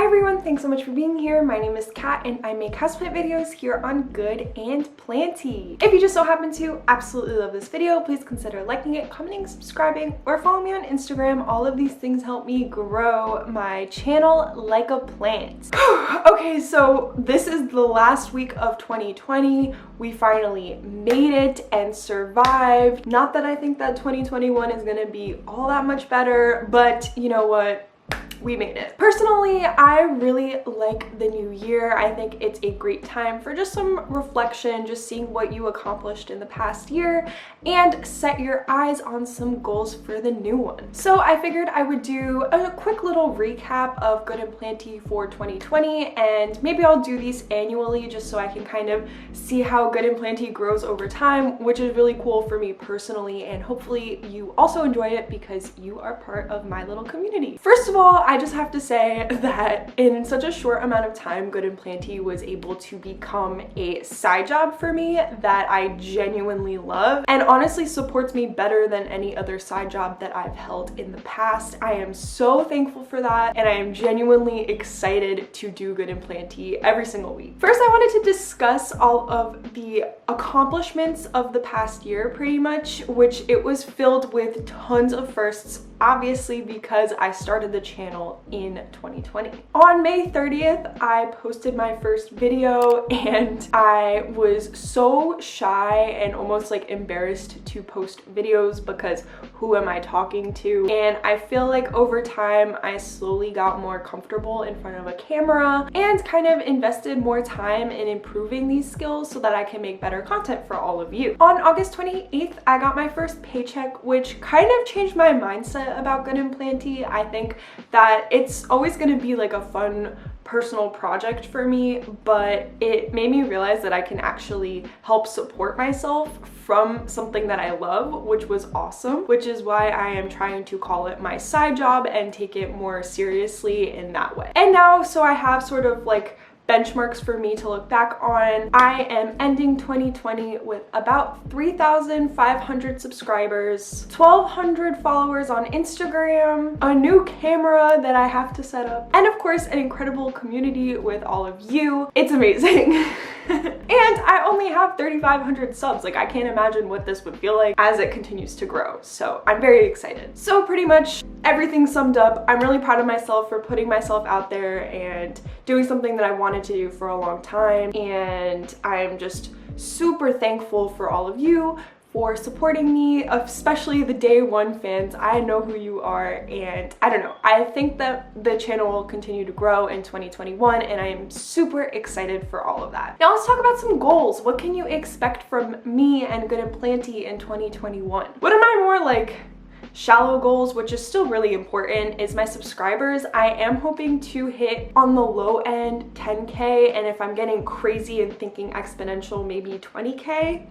everyone, thanks so much for being here. My name is Kat and I make houseplant videos here on Good and Planty. If you just so happen to absolutely love this video, please consider liking it, commenting, subscribing, or follow me on Instagram. All of these things help me grow my channel like a plant. Okay, so this is the last week of 2020. We finally made it and survived. Not that I think that 2021 is gonna be all that much better, but you know what? We made it. Personally, I really like the new year. I think it's a great time for just some reflection, just seeing what you accomplished in the past year and set your eyes on some goals for the new one. So I figured I would do a quick little recap of Good and Planty for 2020, and maybe I'll do these annually just so I can kind of see how Good and Planty grows over time, which is really cool for me personally, and hopefully you also enjoy it because you are part of my little community. First of all, I just have to say that in such a short amount of time, Good and Planty was able to become a side job for me that I genuinely love and honestly supports me better than any other side job that I've held in the past. I am so thankful for that, and I am genuinely excited to do Good and Planty every single week. First, I wanted to discuss all of the accomplishments of the past year pretty much, which it was filled with tons of firsts, obviously because I started the channel in 2020. On May 30th, I posted my first video and I was so shy and almost like embarrassed to post videos because who am I talking to? And I feel like over time I slowly got more comfortable in front of a camera and kind of invested more time in improving these skills so that I can make better content for all of you. On August 28th, I got my first paycheck, which kind of changed my mindset about Good and Planty. I think that it's always going to be like a fun personal project for me, but it made me realize that I can actually help support myself from something that I love, which was awesome, which is why I am trying to call it my side job and take it more seriously in that way. And now, so I have sort of like benchmarks for me to look back on. I am ending 2020 with about 3,500 subscribers, 1,200 followers on Instagram, a new camera that I have to set up, and of course an incredible community with all of you. It's amazing. And I only have 3,500 subs. Like, I can't imagine what this would feel like as it continues to grow. So I'm very excited. So pretty much everything summed up, I'm really proud of myself for putting myself out there and doing something that I wanted to do for a long time. And I'm just super thankful for all of you for supporting me, especially the day one fans. I know who you are, and I don't know, I think that the channel will continue to grow in 2021, and I am super excited for all of that. Now let's talk about some goals. What can you expect from me and Good and Planty in 2021? One of my more like shallow goals, which is still really important, is my subscribers. I am hoping to hit on the low end 10K, and if I'm getting crazy and thinking exponential, maybe 20K.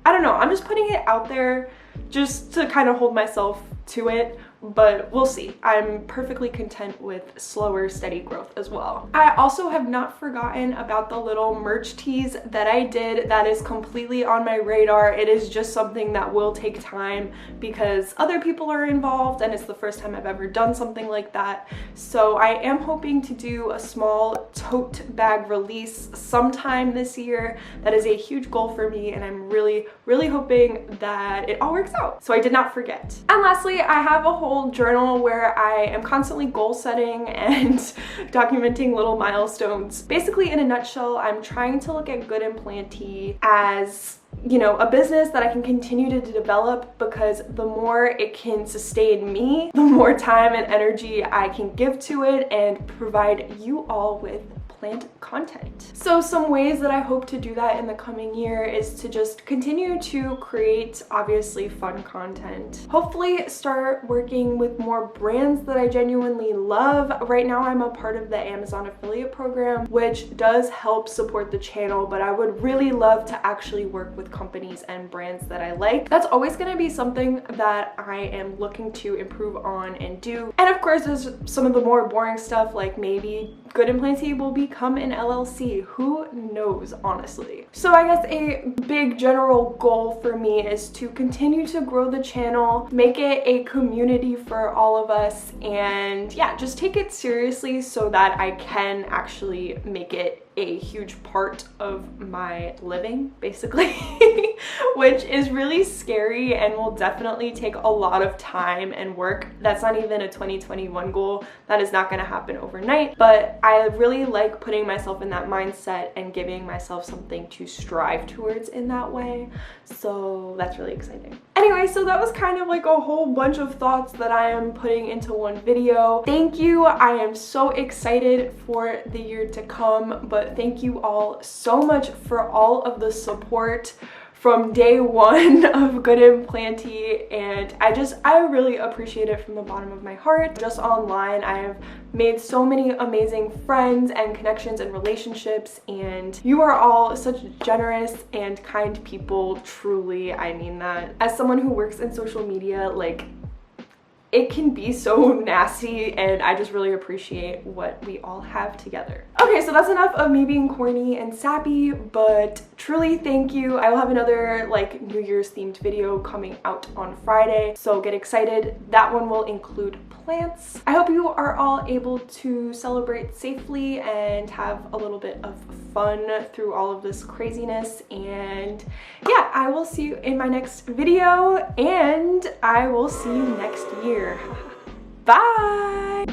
I don't know, I'm just putting it out there just to kind of hold myself to it, but we'll see. I'm perfectly content with slower, steady growth as well. I also have not forgotten about the little merch tees that I did. That is completely on my radar. It is just something that will take time because other people are involved and it's the first time I've ever done something like that. So I am hoping to do a small tote bag release sometime this year. That is a huge goal for me, and I'm really hoping that it all works out. So I did not forget. And lastly, I have a whole journal where I am constantly goal setting and documenting little milestones. Basically, in a nutshell, I'm trying to look at Good and Planty as, you know, a business that I can continue to develop, because the more it can sustain me, the more time and energy I can give to it and provide you all with plant content. So some ways that I hope to do that in the coming year is to just continue to create obviously fun content. Hopefully start working with more brands that I genuinely love. Right now I'm a part of the Amazon affiliate program, which does help support the channel, but I would really love to actually work with companies and brands that I like. That's always going to be something that I am looking to improve on and do. And of course there's some of the more boring stuff, like maybe Good and Planty will be become an LLC. Who knows, honestly. So I guess a big general goal for me is to continue to grow the channel, make it a community for all of us, and yeah, just take it seriously so that I can actually make it a huge part of my living, basically, which is really scary and will definitely take a lot of time and work. That's not even a 2021 goal. That is not going to happen overnight, but I really like putting myself in that mindset and giving myself something to strive towards in that way. So that's really exciting. Anyway, so that was kind of like a whole bunch of thoughts that I am putting into one video. Thank you. I am so excited for the year to come, but thank you all so much for all of the support from day one of Good Planty, and I really appreciate it from the bottom of my heart. Just online, I have made so many amazing friends and connections and relationships, and you are all such generous and kind people. Truly, I mean that. As someone who works in social media, like, it can be so nasty, and I just really appreciate what we all have together. Okay, so that's enough of me being corny and sappy, but truly thank you. I will have another like New Year's themed video coming out on Friday, so get excited. That one will include plants. I hope you are all able to celebrate safely and have a little bit of fun through all of this craziness, and yeah, I will see you in my next video, and I will see you next year. Bye!